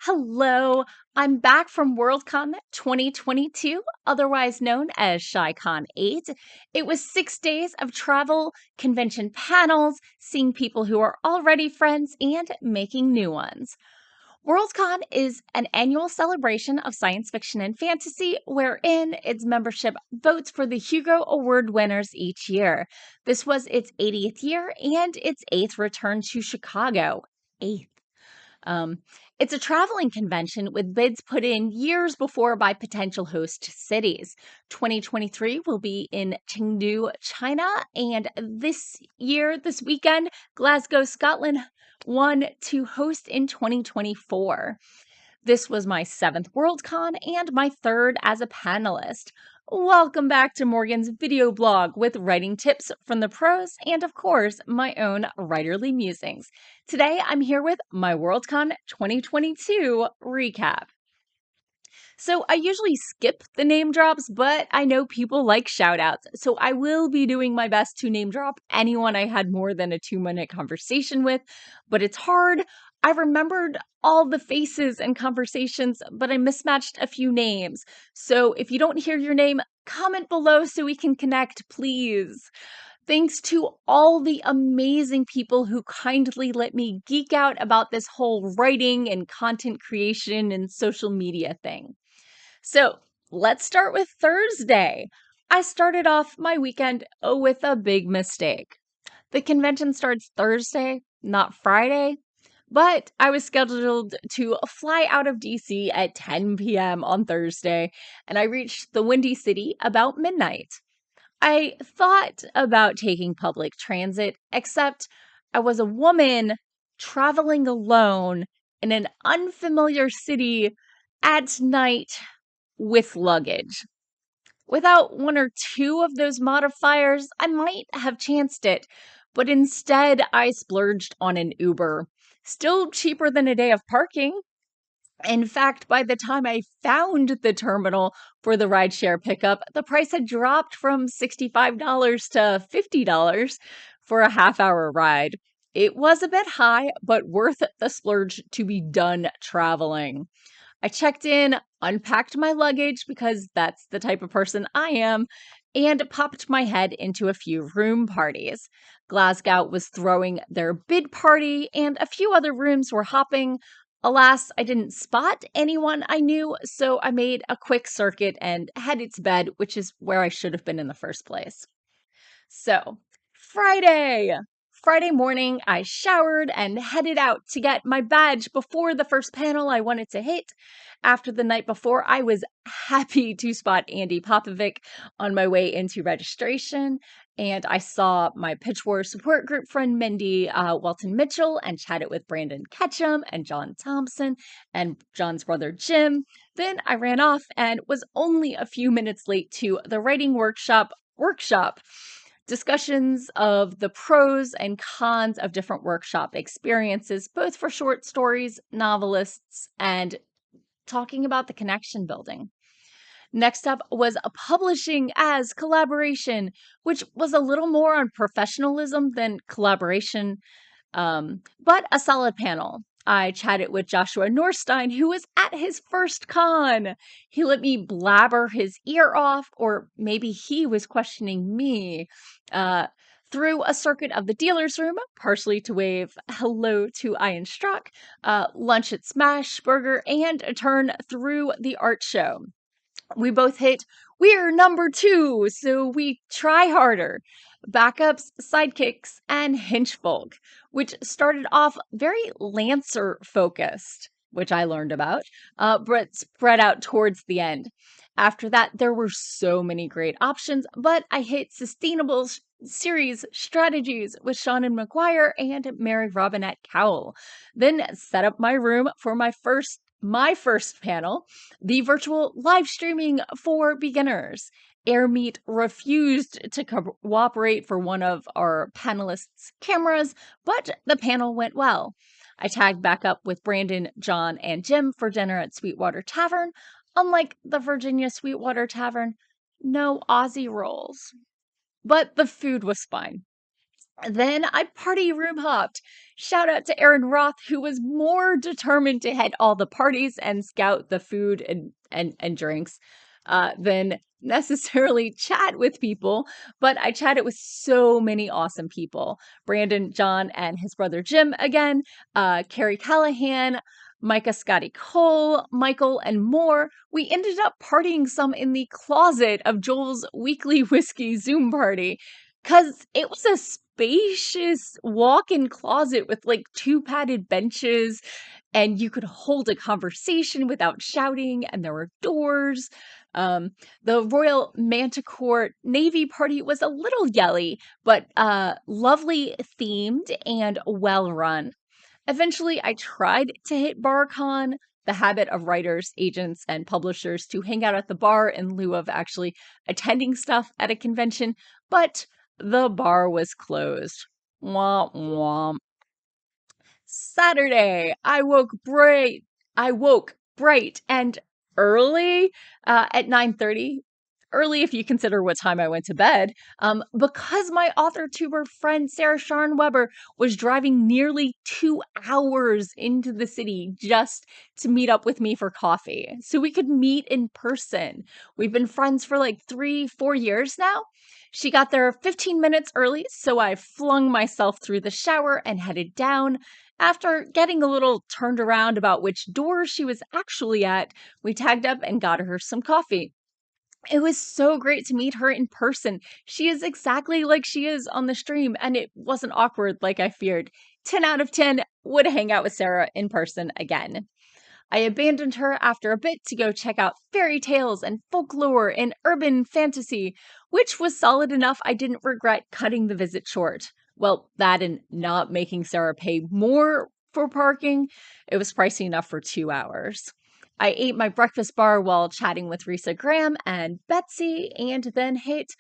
Hello, I'm back from WorldCon 2022, otherwise known as ShyCon 8. It was 6 days of travel, convention panels, seeing people who are already friends, and making new ones. WorldCon is an annual celebration of science fiction and fantasy wherein its membership votes for the Hugo Award winners each year. This was its 80th year and its 8th return to Chicago. 8th. Um, it's a traveling convention with bids put in years before by potential host cities. 2023 will be in Chengdu, China, and this weekend, Glasgow, Scotland won to host in 2024. This was my 7th WorldCon and my 3rd as a panelist. Welcome back to Morgan's video blog with writing tips from the pros and, of course, my own writerly musings. Today, I'm here with my WorldCon 2022 recap. So I usually skip the name drops, but I know people like shoutouts, so I will be doing my best to name drop anyone I had more than a 2-minute conversation with, but it's hard. I remembered all the faces and conversations, but I mismatched a few names. So if you don't hear your name, comment below so we can connect, please. Thanks to all the amazing people who kindly let me geek out about this whole writing and content creation and social media thing. So let's start with Thursday. I started off my weekend with a big mistake. The convention starts Thursday, not Friday, but I was scheduled to fly out of DC at 10 p.m. on Thursday, and I reached the Windy City about midnight. I thought about taking public transit, except I was a woman traveling alone in an unfamiliar city at night with luggage. Without one or two of those modifiers, I might have chanced it, but instead I splurged on an Uber. Still cheaper than a day of parking. In fact, by the time I found the terminal for the rideshare pickup, the price had dropped from $65 to $50 for a half-hour ride. It was a bit high, but worth the splurge to be done traveling. I checked in, unpacked my luggage because that's the type of person I am, and popped my head into a few room parties. Glasgow was throwing their bid party, and a few other rooms were hopping. Alas, I didn't spot anyone I knew, so I made a quick circuit and headed to bed, which is where I should have been in the first place. So, Friday. Friday morning, I showered and headed out to get my badge before the first panel I wanted to hit. After the night before, I was happy to spot Andy Popovic on my way into registration. And I saw my Pitch War support group friend Mindy Walton Mitchell and chatted with Brandon Ketchum and John Thompson and John's brother Jim. Then I ran off and was only a few minutes late to the writing workshop. Discussions of the pros and cons of different workshop experiences, both for short stories, novelists, and talking about the connection building. Next up was a publishing as collaboration, which was a little more on professionalism than collaboration, but a solid panel. I chatted with Joshua Norstein, who was at his first con. He let me blabber his ear off, or maybe he was questioning me, through a circuit of the dealer's room, partially to wave hello to Ian Strock, lunch at Smash Burger, and a turn through the art show. We both hit, we're number 2, so we try harder. Backups, sidekicks, and henchfolk, which started off very Lancer focused, which I learned about, but spread out towards the end. After that, there were so many great options, but I hit sustainable series strategies with Shannon McGuire and Mary Robinette Cowell. Then set up my room for my first panel, the virtual live streaming for beginners. Airmeet refused to cooperate for one of our panelists' cameras, but the panel went well. I tagged back up with Brandon, John, and Jim for dinner at Sweetwater Tavern. Unlike the Virginia Sweetwater Tavern, no Aussie rolls. But the food was fine. Then I party room hopped. Shout out to Aaron Roth, who was more determined to head all the parties and scout the food and drinks than necessarily chat with people. But I chatted with so many awesome people. Brandon, John, and his brother Jim again, Carrie Callahan, Micah Scotty Cole, Michael, and more. We ended up partying some in the closet of Joel's weekly whiskey Zoom party because it was a spacious walk-in closet with like two padded benches, and you could hold a conversation without shouting, and there were doors. The Royal Manticore Navy party was a little yelly, but lovely themed and well run. Eventually, I tried to hit BarCon, the habit of writers, agents, and publishers to hang out at the bar in lieu of actually attending stuff at a convention, but the bar was closed. Womp womp. Saturday, I woke bright and early at 9:30. Early if you consider what time I went to bed, because my author tuber friend Sarah Sharon Weber was driving nearly 2 hours into the city just to meet up with me for coffee so we could meet in person. We've been friends for like 3-4 years now. She got there 15 minutes early, so I flung myself through the shower and headed down. After getting a little turned around about which door she was actually at, we tagged up and got her some coffee. It was so great to meet her in person. She is exactly like she is on the stream, and it wasn't awkward like I feared. 10 out of 10 would hang out with Sarah in person again. I abandoned her after a bit to go check out fairy tales and folklore and urban fantasy, which was solid enough I didn't regret cutting the visit short. Well, that and not making Sarah pay more for parking. It was pricey enough for 2 hours. I ate my breakfast bar while chatting with Risa Graham and Betsy, and then hit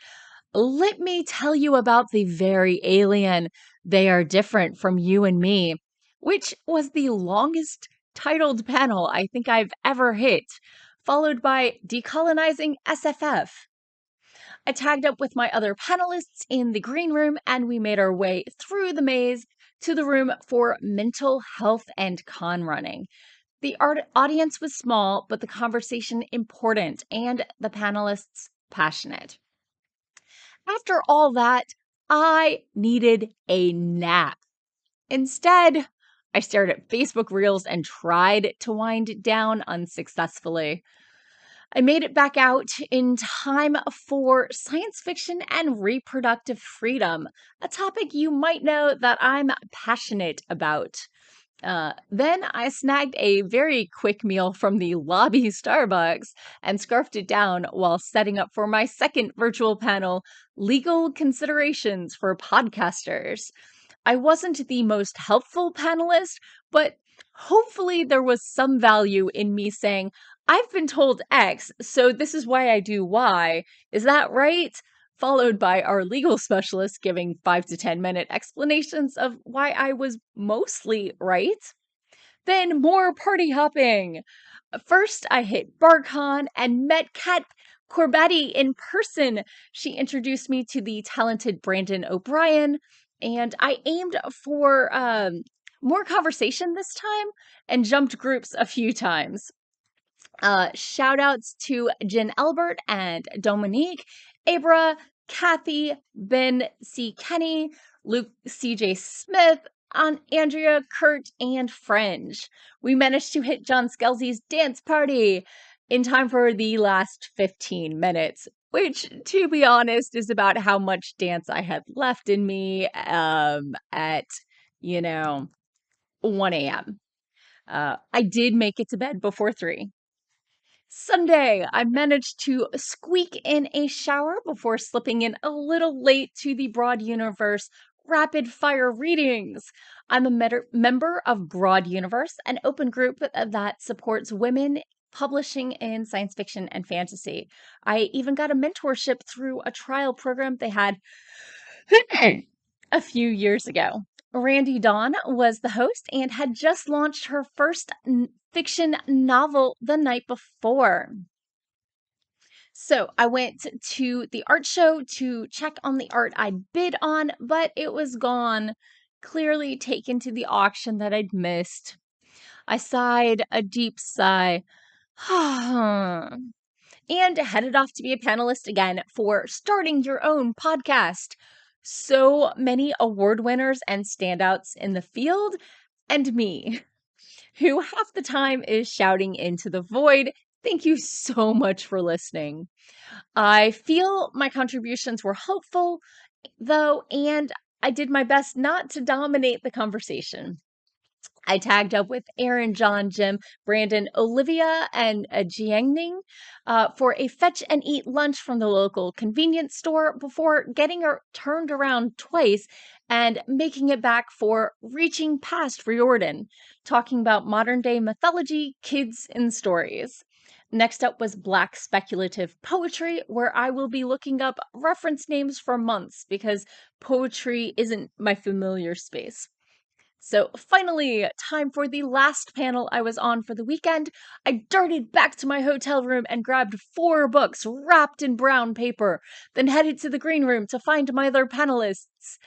let me tell you about the very alien. They are different from you and me, which was the longest titled panel I think I've ever hit, followed by Decolonizing SFF. I tagged up with my other panelists in the green room, and we made our way through the maze to the room for mental health and con running. The audience was small, but the conversation important and the panelists passionate. After all that, I needed a nap. Instead, I stared at Facebook Reels and tried to wind down unsuccessfully. I made it back out in time for science fiction and reproductive freedom, a topic you might know that I'm passionate about. Then I snagged a very quick meal from the lobby Starbucks and scarfed it down while setting up for my second virtual panel, Legal Considerations for Podcasters. I wasn't the most helpful panelist, but hopefully there was some value in me saying, I've been told X, so this is why I do Y. Is that right? Followed by our legal specialist giving 5 to 10 minute explanations of why I was mostly right. Then more party hopping. First, I hit BarCon and met Kat Corbetti in person. She introduced me to the talented Brandon O'Brien, and I aimed for more conversation this time and jumped groups a few times. Shout outs to Jen Elbert and Dominique, Abra, Kathy, Ben C. Kenny, Luke C.J. Smith, Andrea, Kurt, and Fringe. We managed to hit John Skelsey's dance party in time for the last 15 minutes, which, to be honest, is about how much dance I had left in me at, 1 a.m. I did make it to bed before 3. Sunday, I managed to squeak in a shower before slipping in a little late to the Broad Universe rapid fire readings. I'm a member of Broad Universe, an open group that supports women publishing in science fiction and fantasy. I even got a mentorship through a trial program they had a few years ago. Randy Dawn was the host and had just launched her first fiction novel the night before. So I went to the art show to check on the art I'd bid on, but it was gone, clearly taken to the auction that I'd missed. I sighed a deep sigh and headed off to be a panelist again for Starting Your Own Podcast. So many award winners and standouts in the field, and me, who half the time is shouting into the void. Thank you so much for listening. I feel my contributions were helpful, though, and I did my best not to dominate the conversation. I tagged up with Aaron, John, Jim, Brandon, Olivia, and Jiangning for a fetch and eat lunch from the local convenience store before getting her turned around twice and making it back for Reaching Past Riordan, talking about modern day mythology, kids, and stories. Next up was Black Speculative Poetry, where I will be looking up reference names for months because poetry isn't my familiar space. So finally, time for the last panel I was on for the weekend. I darted back to my hotel room and grabbed 4 books wrapped in brown paper, then headed to the green room to find my other panelists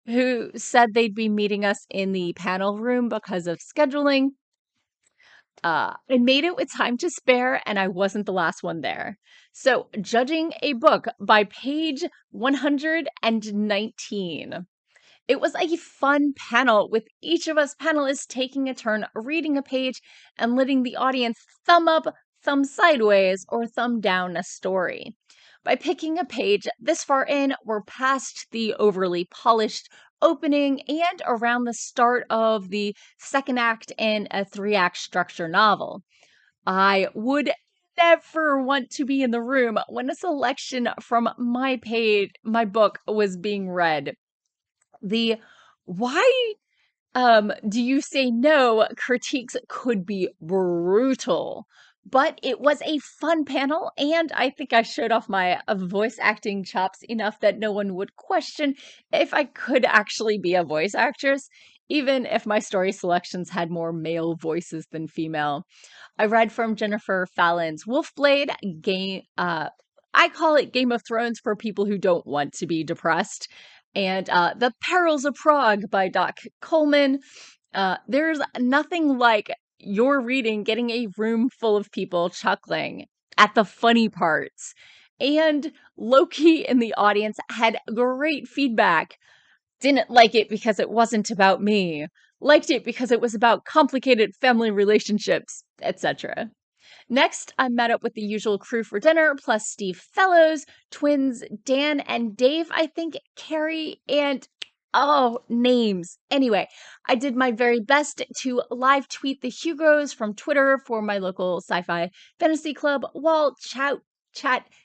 who said they'd be meeting us in the panel room because of scheduling. I made it with time to spare, and I wasn't the last one there. So, judging a book by page 119. It was a fun panel with each of us panelists taking a turn reading a page and letting the audience thumb up, thumb sideways, or thumb down a story. By picking a page this far in, we're past the overly polished opening and around the start of the second act in a 3-act structure novel. I would never want to be in the room when a selection from my book was being read. The why do you say no critiques could be brutal, but it was a fun panel, and I think I showed off my voice acting chops enough that no one would question if I could actually be a voice actress, even if my story selections had more male voices than female. I read from Jennifer Fallon's Wolfblade game. I call it Game of Thrones for people who don't want to be depressed. And The Perils of Prague by Doc Coleman. There's nothing like your reading getting a room full of people chuckling at the funny parts. And Loki in the audience had great feedback. Didn't like it because it wasn't about me. Liked it because it was about complicated family relationships, etc. Next, I met up with the usual crew for dinner, plus Steve Fellows, twins Dan and Dave, I think, Carrie, and names. Anyway, I did my very best to live tweet the Hugos from Twitter for my local sci-fi fantasy club while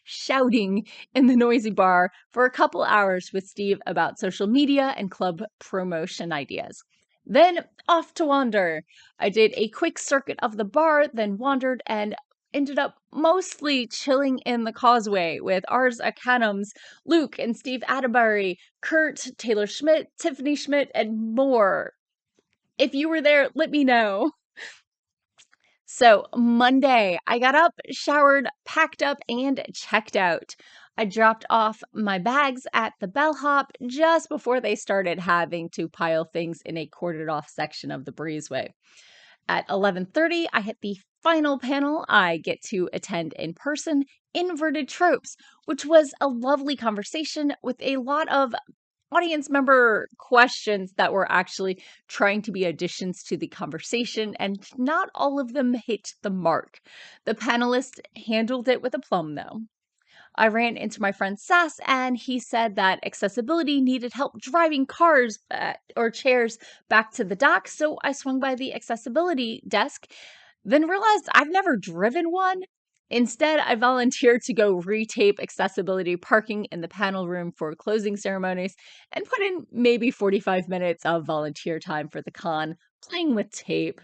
shouting in the noisy bar for a couple hours with Steve about social media and club promotion ideas. Then off to wander. I did a quick circuit of the bar, then wandered and ended up mostly chilling in the causeway with Ars Acanums, Luke and Steve Atterbury, Kurt, Taylor Schmidt, Tiffany Schmidt, and more. If you were there, let me know. So Monday, I got up, showered, packed up, and checked out. I dropped off my bags at the bellhop just before they started having to pile things in a corded off section of the breezeway. At 11:30, I hit the final panel I get to attend in person, Inverted Tropes, which was a lovely conversation with a lot of audience member questions that were actually trying to be additions to the conversation, and not all of them hit the mark. The panelists handled it with aplomb, though. I ran into my friend Sass, and he said that accessibility needed help driving cars or chairs back to the dock, so I swung by the accessibility desk, then realized I've never driven one. Instead, I volunteered to go retape accessibility parking in the panel room for closing ceremonies and put in maybe 45 minutes of volunteer time for the con, playing with tape.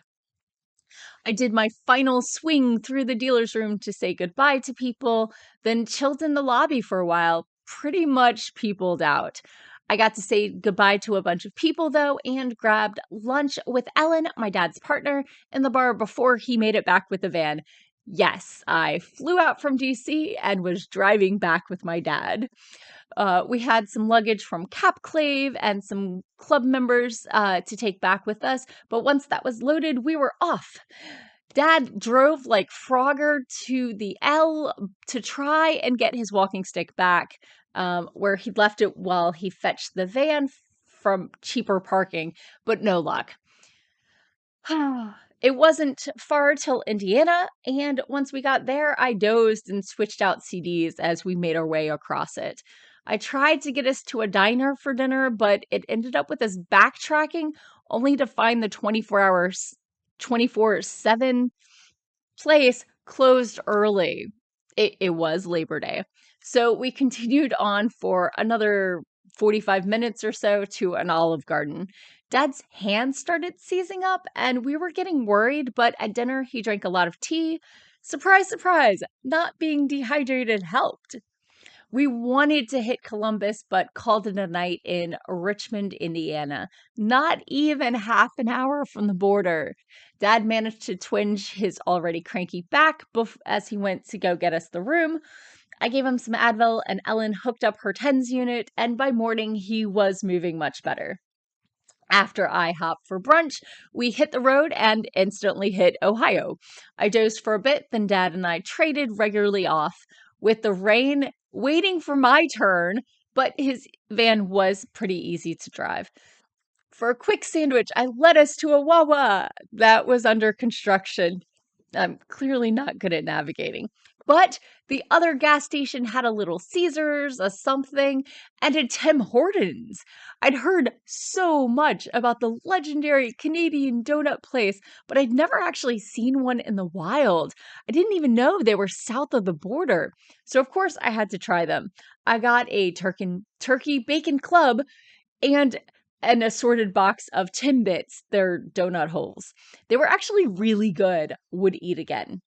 I did my final swing through the dealer's room to say goodbye to people, then chilled in the lobby for a while, pretty much peopled out. I got to say goodbye to a bunch of people, though, and grabbed lunch with Ellen, my dad's partner, in the bar before he made it back with the van. Yes, I flew out from DC and was driving back with my dad. We had some luggage from Capclave and some club members to take back with us, but once that was loaded, we were off. Dad drove like Frogger to the L to try and get his walking stick back, where he left it while he fetched the van from cheaper parking, but no luck. It wasn't far till Indiana, and once we got there, I dozed and switched out CDs as we made our way across it. I tried to get us to a diner for dinner, but it ended up with us backtracking only to find the 24/7 place closed early. It was Labor Day. So we continued on for another 45 minutes or so to an Olive Garden. Dad's hands started seizing up and we were getting worried, but at dinner he drank a lot of tea. Surprise, surprise, not being dehydrated helped. We wanted to hit Columbus, but called it a night in Richmond, Indiana, not even half an hour from the border. Dad managed to twinge his already cranky back as he went to go get us the room. I gave him some Advil, and Ellen hooked up her TENS unit, and by morning, he was moving much better. After IHOP for brunch, we hit the road and instantly hit Ohio. I dozed for a bit, then Dad and I traded regularly off, with the rain waiting for my turn, but his van was pretty easy to drive. For a quick sandwich, I led us to a Wawa that was under construction. I'm clearly not good at navigating. But the other gas station had a Little Caesars, a something, and a Tim Hortons. I'd heard so much about the legendary Canadian donut place, but I'd never actually seen one in the wild. I didn't even know they were south of the border. So, of course, I had to try them. I got a turkey bacon club and an assorted box of Timbits, their donut holes. They were actually really good. Would eat again.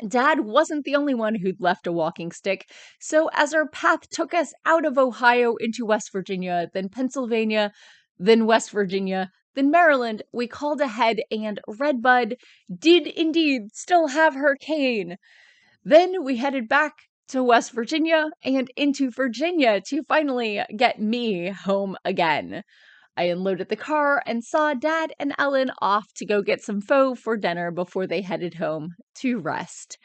Dad wasn't the only one who'd left a walking stick, so as our path took us out of Ohio into West Virginia, then Pennsylvania, then West Virginia, then Maryland, we called ahead and Redbud did indeed still have her cane. Then we headed back to West Virginia and into Virginia to finally get me home again. I unloaded the car and saw Dad and Ellen off to go get some pho for dinner before they headed home to rest.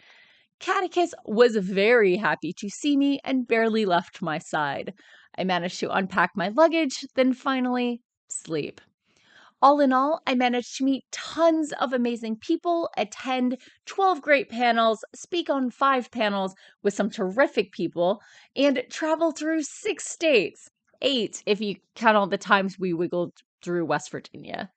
Catechus was very happy to see me and barely left my side. I managed to unpack my luggage, then finally sleep. All in all, I managed to meet tons of amazing people, attend 12 great panels, speak on 5 panels with some terrific people, and travel through 6 states. 8 if you count all the times we wiggled through West Virginia.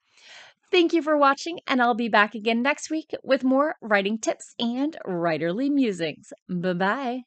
Thank you for watching, and I'll be back again next week with more writing tips and writerly musings. Bye-bye.